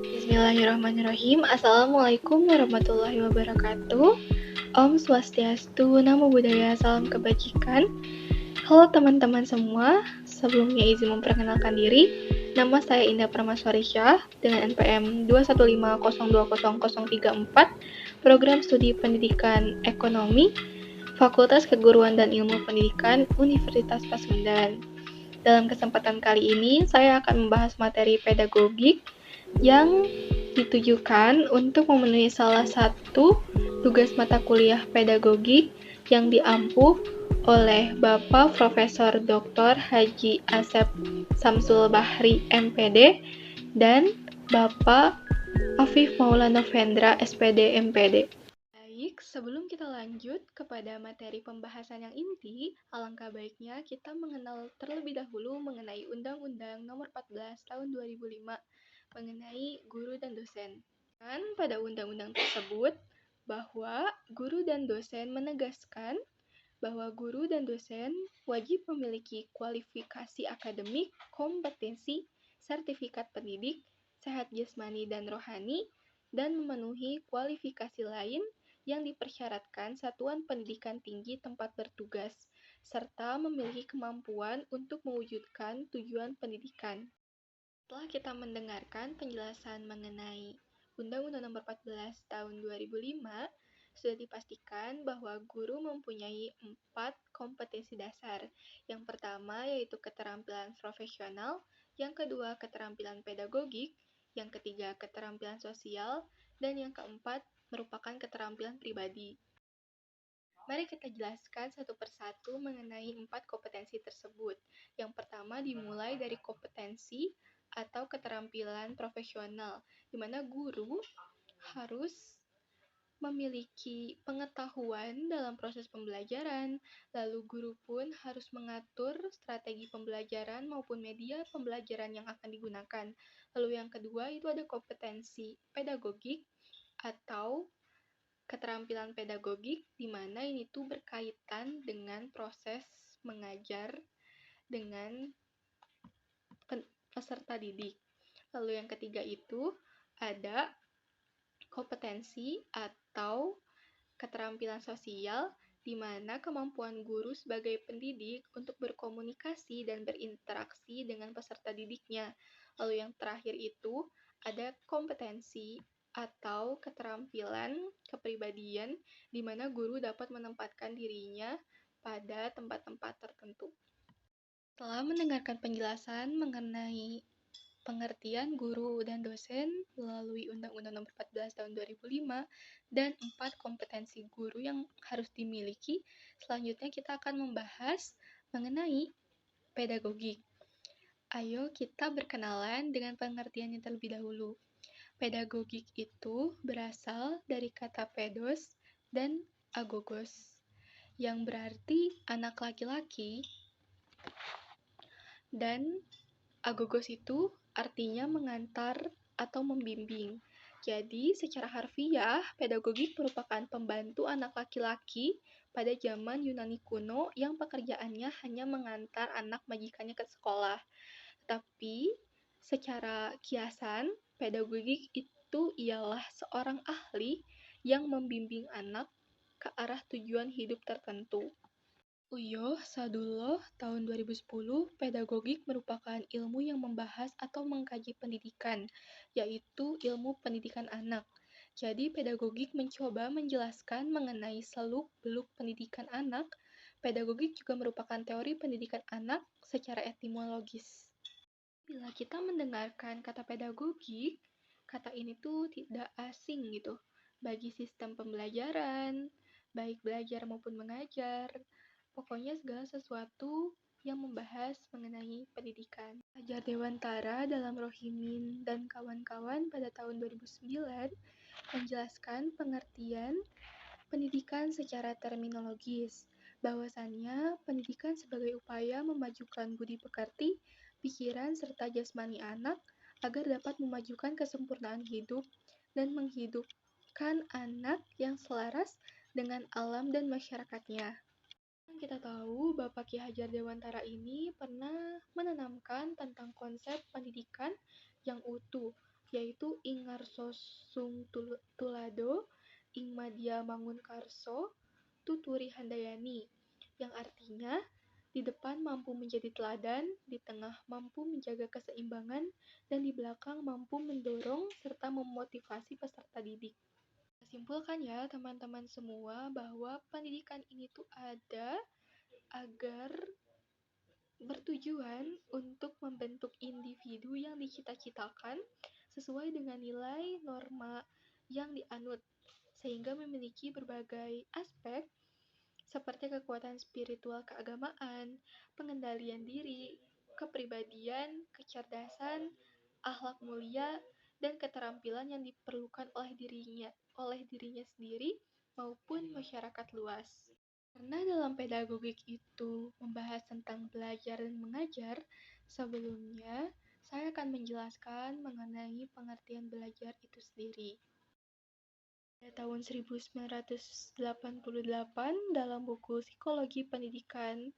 Bismillahirrahmanirrahim. Assalamualaikum warahmatullahi wabarakatuh. Om Swastiastu, Namo Buddhaya, salam kebajikan. Halo teman-teman semua, sebelumnya izin memperkenalkan diri. Nama saya Indah Permaswarisya dengan NPM 215020034, Program Studi Pendidikan Ekonomi, Fakultas Keguruan dan Ilmu Pendidikan, Universitas Pasundan. Dalam kesempatan kali ini, saya akan membahas materi pedagogik yang ditujukan untuk memenuhi salah satu tugas mata kuliah pedagogik yang diampuh oleh Bapak Profesor Dr. Haji Asep Samsul Bahri MPD dan Bapak Afif Maulana Vendra SPD MPD. Baik, sebelum kita lanjut kepada materi pembahasan yang inti, alangkah baiknya kita mengenal terlebih dahulu mengenai Undang-Undang Nomor 14 Tahun 2005 mengenai guru dan dosen. Dan pada undang-undang tersebut bahwa guru dan dosen menegaskan bahwa guru dan dosen wajib memiliki kualifikasi akademik, kompetensi, sertifikat pendidik, sehat jasmani dan rohani, dan memenuhi kualifikasi lain yang dipersyaratkan satuan pendidikan tinggi tempat bertugas, serta memiliki kemampuan untuk mewujudkan tujuan pendidikan. Setelah kita mendengarkan penjelasan mengenai Undang-Undang Nomor 14 Tahun 2005, sudah dipastikan bahwa guru mempunyai 4 kompetensi dasar. Yang pertama yaitu keterampilan profesional, yang kedua keterampilan pedagogik, yang ketiga keterampilan sosial, dan yang keempat merupakan keterampilan pribadi. Mari kita jelaskan satu persatu mengenai 4 kompetensi tersebut. Yang pertama dimulai dari kompetensi atau keterampilan profesional, di mana guru harus memiliki pengetahuan dalam proses pembelajaran, lalu guru pun harus mengatur strategi pembelajaran maupun media pembelajaran yang akan digunakan. Lalu yang kedua itu ada kompetensi pedagogik atau keterampilan pedagogik, di mana ini tuh berkaitan dengan proses mengajar dengan peserta didik. Lalu yang ketiga itu ada kompetensi atau keterampilan sosial, di mana kemampuan guru sebagai pendidik untuk berkomunikasi dan berinteraksi dengan peserta didiknya. Lalu yang terakhir itu ada kompetensi atau keterampilan kepribadian, di mana guru dapat menempatkan dirinya pada tempat-tempat tertentu. Setelah mendengarkan penjelasan mengenai pengertian guru dan dosen melalui Undang-Undang Nomor 14 Tahun 2005 dan 4 kompetensi guru yang harus dimiliki, selanjutnya kita akan membahas mengenai pedagogik. Ayo kita berkenalan dengan pengertiannya terlebih dahulu. Pedagogik itu berasal dari kata pedos dan agogos, yang berarti anak laki-laki, dan agogos itu artinya mengantar atau membimbing. Jadi, secara harfiah, pedagogik merupakan pembantu anak laki-laki pada zaman Yunani kuno yang pekerjaannya hanya mengantar anak majikannya ke sekolah. Tapi, secara kiasan, pedagogik itu ialah seorang ahli yang membimbing anak ke arah tujuan hidup tertentu. Uyuh Sadullah tahun 2010, pedagogik merupakan ilmu yang membahas atau mengkaji pendidikan, yaitu ilmu pendidikan anak. Jadi, pedagogik mencoba menjelaskan mengenai seluk-beluk pendidikan anak. Pedagogik juga merupakan teori pendidikan anak secara etimologis. Bila kita mendengarkan kata pedagogik, kata ini tuh tidak asing gitu bagi sistem pembelajaran, baik belajar maupun mengajar. Pokoknya segala sesuatu yang membahas mengenai pendidikan. Fajar Dewantara dalam Rohimin dan kawan-kawan pada tahun 2009 menjelaskan pengertian pendidikan secara terminologis, bahwasannya pendidikan sebagai upaya memajukan budi pekerti, pikiran, serta jasmani anak agar dapat memajukan kesempurnaan hidup dan menghidupkan anak yang selaras dengan alam dan masyarakatnya. Yang kita tahu, Bapak Ki Hajar Dewantara ini pernah menanamkan tentang konsep pendidikan yang utuh, yaitu ing ngarso sung tulado, ing madya mangun karso, tuturi handayani, yang artinya di depan mampu menjadi teladan, di tengah mampu menjaga keseimbangan, dan di belakang mampu mendorong serta memotivasi peserta didik. Simpulkan ya teman-teman semua bahwa pendidikan ini tuh ada agar bertujuan untuk membentuk individu yang dicita-citakan sesuai dengan nilai norma yang dianut, sehingga memiliki berbagai aspek seperti kekuatan spiritual keagamaan, pengendalian diri, kepribadian, kecerdasan, akhlak mulia, dan keterampilan yang diperlukan oleh dirinya sendiri maupun masyarakat luas. Karena dalam pedagogik itu membahas tentang belajar dan mengajar, sebelumnya saya akan menjelaskan mengenai pengertian belajar itu sendiri. Pada tahun 1988, dalam buku Psikologi Pendidikan,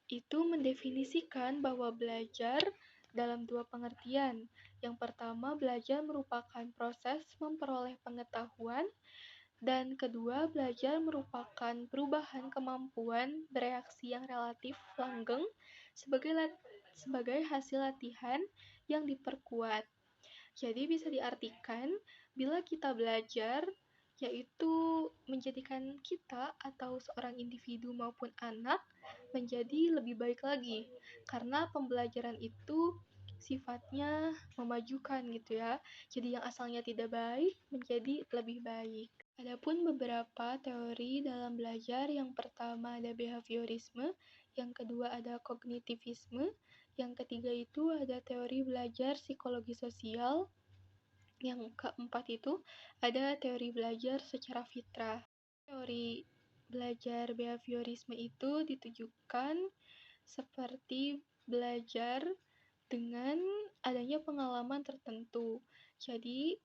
itu mendefinisikan bahwa belajar dalam dua pengertian. Yang pertama, belajar merupakan proses memperoleh pengetahuan, dan kedua, belajar merupakan perubahan kemampuan bereaksi yang relatif langgeng sebagai hasil latihan yang diperkuat. Jadi bisa diartikan, bila kita belajar, yaitu menjadikan kita atau seorang individu maupun anak menjadi lebih baik lagi. Karena pembelajaran itu sifatnya memajukan gitu ya. Jadi yang asalnya tidak baik menjadi lebih baik. Adapun beberapa teori dalam belajar, yang pertama ada behaviorisme, yang kedua ada kognitivisme, yang ketiga itu ada teori belajar psikologi sosial, yang keempat itu ada teori belajar secara fitrah. Teori belajar behaviorisme itu ditujukan seperti belajar dengan adanya pengalaman tertentu. Jadi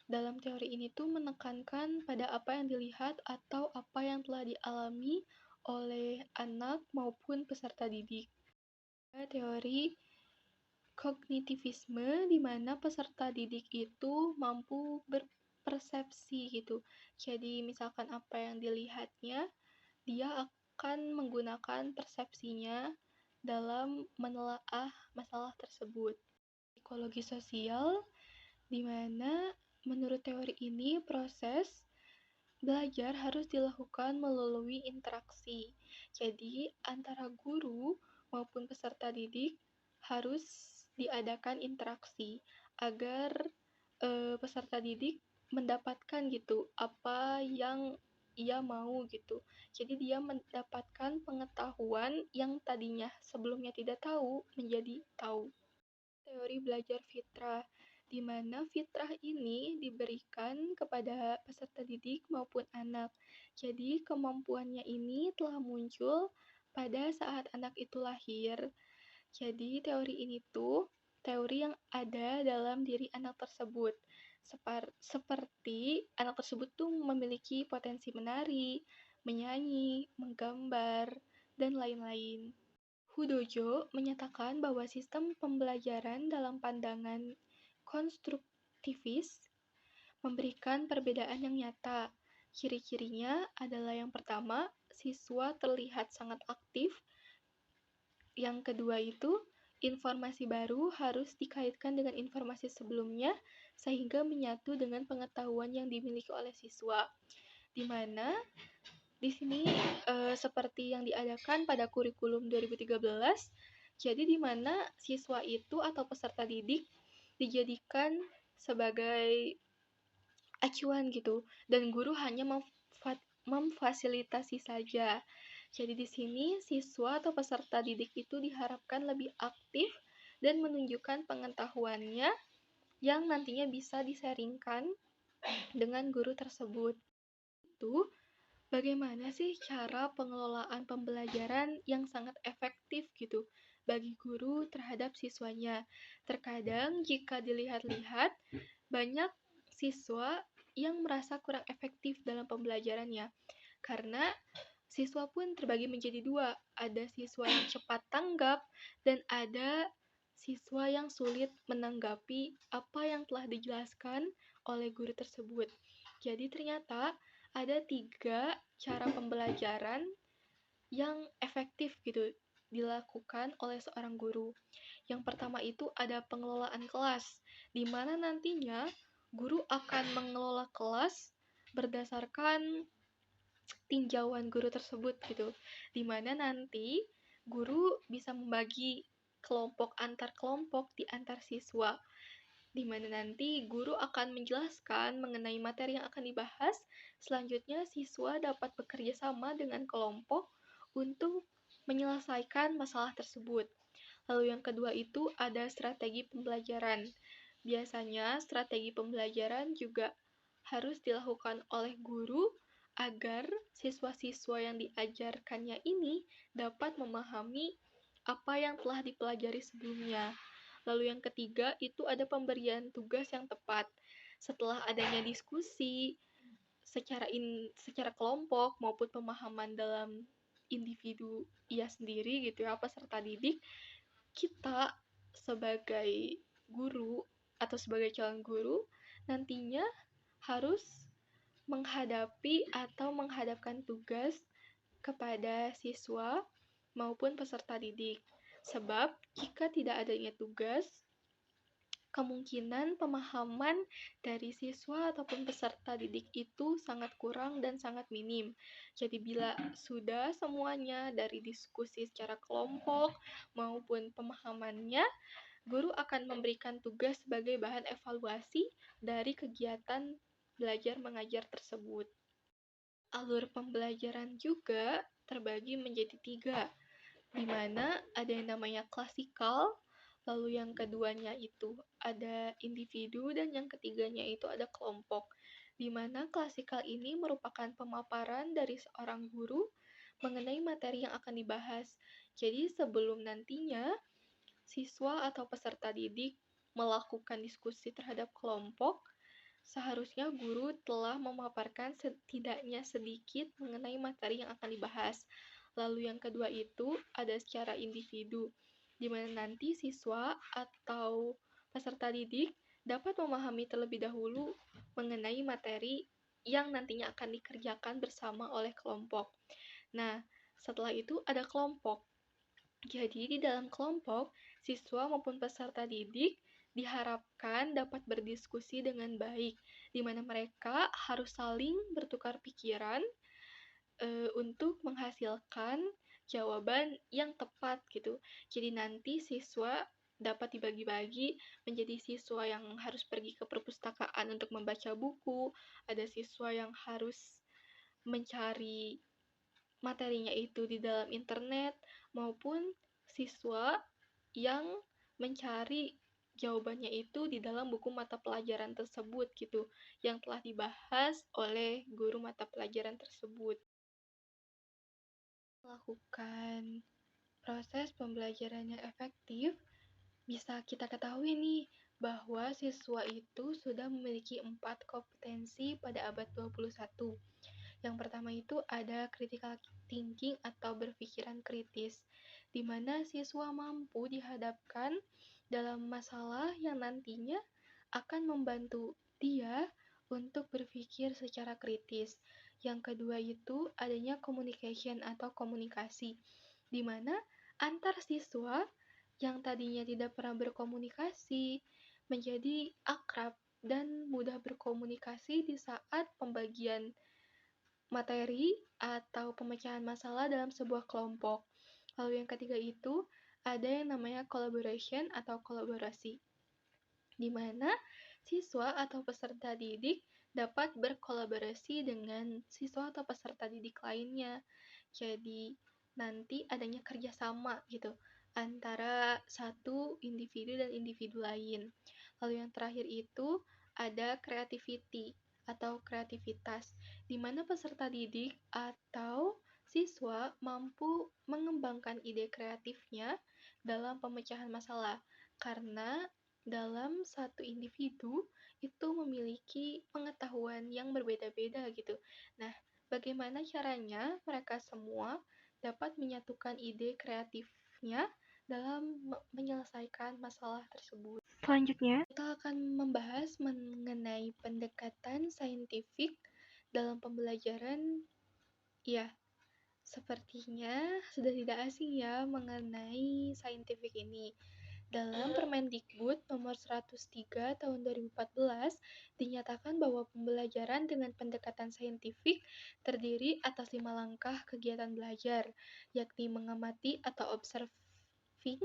dalam teori ini tuh menekankan pada apa yang dilihat atau apa yang telah dialami oleh anak maupun peserta didik. Teori kognitivisme di mana peserta didik itu mampu berpersepsi gitu. Jadi misalkan apa yang dilihatnya, dia akan menggunakan persepsinya dalam menelaah masalah tersebut. Psikologi sosial di mana menurut teori ini proses belajar harus dilakukan melalui interaksi. Jadi antara guru maupun peserta didik harus diadakan interaksi agar peserta didik mendapatkan gitu apa yang ia mau gitu. Jadi dia mendapatkan pengetahuan yang tadinya sebelumnya tidak tahu menjadi tahu. Teori belajar fitrah, di mana fitrah ini diberikan kepada peserta didik maupun anak. Jadi kemampuannya ini telah muncul pada saat anak itu lahir. Jadi teori ini tuh teori yang ada dalam diri anak tersebut. Seperti anak tersebut tuh memiliki potensi menari, menyanyi, menggambar, dan lain-lain. Hudojo menyatakan bahwa sistem pembelajaran dalam pandangan konstruktivis memberikan perbedaan yang nyata. Ciri-cirinya adalah yang pertama, siswa terlihat sangat aktif. Yang kedua itu, informasi baru harus dikaitkan dengan informasi sebelumnya sehingga menyatu dengan pengetahuan yang dimiliki oleh siswa. Di mana di sini seperti yang diadakan pada kurikulum 2013, jadi di mana siswa itu atau peserta didik dijadikan sebagai acuan gitu, dan guru hanya memfasilitasi saja. Jadi di sini siswa atau peserta didik itu diharapkan lebih aktif dan menunjukkan pengetahuannya yang nantinya bisa disaringkan dengan guru tersebut. Itu bagaimana sih cara pengelolaan pembelajaran yang sangat efektif gitu bagi guru terhadap siswanya? Terkadang jika dilihat-lihat, banyak siswa yang merasa kurang efektif dalam pembelajarannya karena Siswa pun terbagi menjadi dua, ada siswa yang cepat tanggap dan ada siswa yang sulit menanggapi apa yang telah dijelaskan oleh guru tersebut. Jadi ternyata ada 3 cara pembelajaran yang efektif gitu dilakukan oleh seorang guru. Yang pertama itu ada pengelolaan kelas, di mana nantinya guru akan mengelola kelas berdasarkan tinjauan guru tersebut gitu, dimana nanti guru bisa membagi kelompok di antar siswa, dimana nanti guru akan menjelaskan mengenai materi yang akan dibahas. Selanjutnya siswa dapat bekerja sama dengan kelompok untuk menyelesaikan masalah tersebut. Lalu yang kedua itu ada strategi pembelajaran. Biasanya strategi pembelajaran juga harus dilakukan oleh guru agar siswa-siswa yang diajarkannya ini dapat memahami apa yang telah dipelajari sebelumnya. Lalu yang ketiga itu ada pemberian tugas yang tepat. Setelah adanya diskusi secara kelompok maupun pemahaman dalam individu ia sendiri gitu ya, peserta didik, kita sebagai guru atau sebagai calon guru nantinya harus menghadapkan tugas kepada siswa maupun peserta didik. Sebab jika tidak adanya tugas, kemungkinan pemahaman dari siswa ataupun peserta didik itu sangat kurang dan sangat minim. Jadi bila sudah semuanya dari diskusi secara kelompok maupun pemahamannya, guru akan memberikan tugas sebagai bahan evaluasi dari kegiatan belajar mengajar tersebut. Alur pembelajaran juga terbagi menjadi 3, di mana ada yang namanya klasikal, lalu yang keduanya itu ada individu, dan yang ketiganya itu ada kelompok. Di mana klasikal ini merupakan pemaparan dari seorang guru mengenai materi yang akan dibahas. Jadi sebelum nantinya siswa atau peserta didik melakukan diskusi terhadap kelompok, seharusnya guru telah memaparkan setidaknya sedikit mengenai materi yang akan dibahas. Lalu yang kedua itu ada secara individu, di mana nanti siswa atau peserta didik dapat memahami terlebih dahulu mengenai materi yang nantinya akan dikerjakan bersama oleh kelompok. Nah, setelah itu ada kelompok. Jadi, di dalam kelompok, siswa maupun peserta didik diharapkan dapat berdiskusi dengan baik, di mana mereka harus saling bertukar pikiran untuk menghasilkan jawaban yang tepat gitu. Jadi nanti siswa dapat dibagi-bagi menjadi siswa yang harus pergi ke perpustakaan untuk membaca buku, ada siswa yang harus mencari materinya itu di dalam internet, maupun siswa yang mencari jawabannya itu di dalam buku mata pelajaran tersebut gitu, yang telah dibahas oleh guru mata pelajaran tersebut. Melakukan proses pembelajaran yang efektif, bisa kita ketahui nih bahwa siswa itu sudah memiliki 4 kompetensi pada abad 21. Yang pertama itu ada critical thinking atau berpikiran kritis, di mana siswa mampu dihadapkan dalam masalah yang nantinya akan membantu dia untuk berpikir secara kritis. Yang kedua itu adanya communication atau komunikasi, di mana antar siswa yang tadinya tidak pernah berkomunikasi menjadi akrab dan mudah berkomunikasi di saat pembagian materi atau pemecahan masalah dalam sebuah kelompok. Lalu yang ketiga itu ada yang namanya collaboration atau kolaborasi, di mana siswa atau peserta didik dapat berkolaborasi dengan siswa atau peserta didik lainnya. Jadi nanti adanya kerjasama gitu antara satu individu dan individu lain. Lalu yang terakhir itu ada creativity atau kreativitas, di mana peserta didik atau siswa mampu mengembangkan ide kreatifnya dalam pemecahan masalah, karena dalam satu individu itu memiliki pengetahuan yang berbeda-beda gitu. Nah, bagaimana caranya mereka semua dapat menyatukan ide kreatifnya dalam menyelesaikan masalah tersebut. Selanjutnya, kita akan membahas mengenai pendekatan saintifik dalam pembelajaran. Ya, sepertinya sudah tidak asing ya mengenai saintifik ini. Dalam Permendikbud nomor 103 tahun 2014 dinyatakan bahwa pembelajaran dengan pendekatan saintifik terdiri atas 5 langkah kegiatan belajar, yakni mengamati atau observing,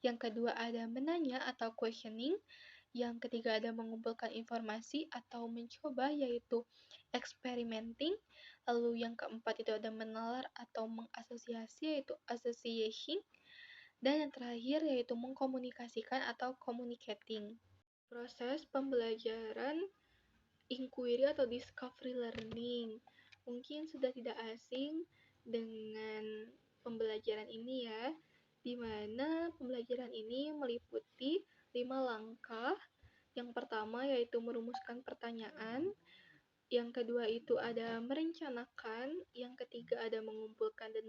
yang kedua ada menanya atau questioning, yang ketiga ada mengumpulkan informasi atau mencoba yaitu experimenting, lalu yang keempat itu ada menalar atau mengasosiasi yaitu associating, dan yang terakhir yaitu mengkomunikasikan atau communicating. Proses pembelajaran inquiry atau discovery learning. Mungkin sudah tidak asing dengan pembelajaran ini ya, di mana pembelajaran ini meliputi 5 langkah. Yang pertama yaitu merumuskan pertanyaan, yang kedua itu ada merencanakan, yang ketiga ada mengumpulkan dan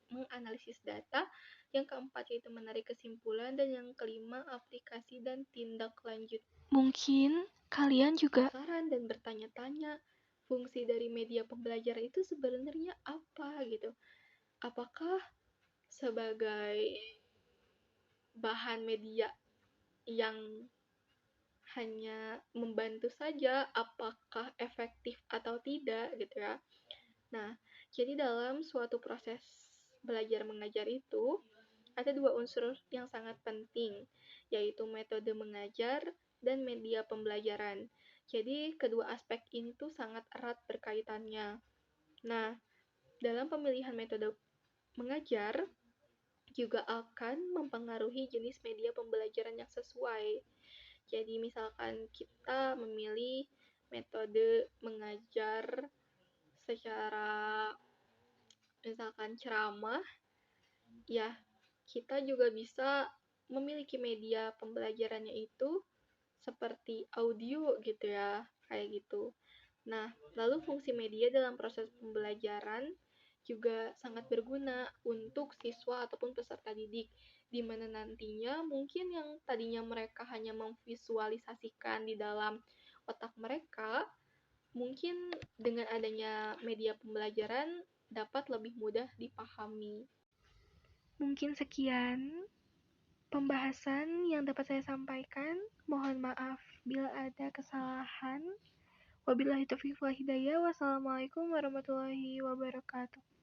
menganalisis data, yang keempat yaitu menarik kesimpulan, dan yang kelima aplikasi dan tindak lanjut. Mungkin kalian juga penasaran dan bertanya-tanya, fungsi dari media pembelajaran itu sebenarnya apa gitu? Apakah sebagai bahan media yang hanya membantu saja, apakah efektif atau tidak gitu ya. Nah, jadi dalam suatu proses belajar mengajar itu ada 2 unsur yang sangat penting, yaitu metode mengajar dan media pembelajaran. Jadi kedua aspek ini tuh sangat erat berkaitannya. Nah, dalam pemilihan metode mengajar juga akan mempengaruhi jenis media pembelajaran yang sesuai. Jadi misalkan kita memilih metode mengajar secara misalkan ceramah, ya kita juga bisa memiliki media pembelajarannya itu seperti audio gitu ya, kayak gitu. Nah, lalu fungsi media dalam proses pembelajaran juga sangat berguna untuk siswa ataupun peserta didik, di mana nantinya mungkin yang tadinya mereka hanya memvisualisasikan di dalam otak mereka, mungkin dengan adanya media pembelajaran dapat lebih mudah dipahami. Mungkin sekian pembahasan yang dapat saya sampaikan. Mohon maaf bila ada kesalahan. Wabillahi taufiq wal hidayah. Wassalamualaikum warahmatullahi wabarakatuh.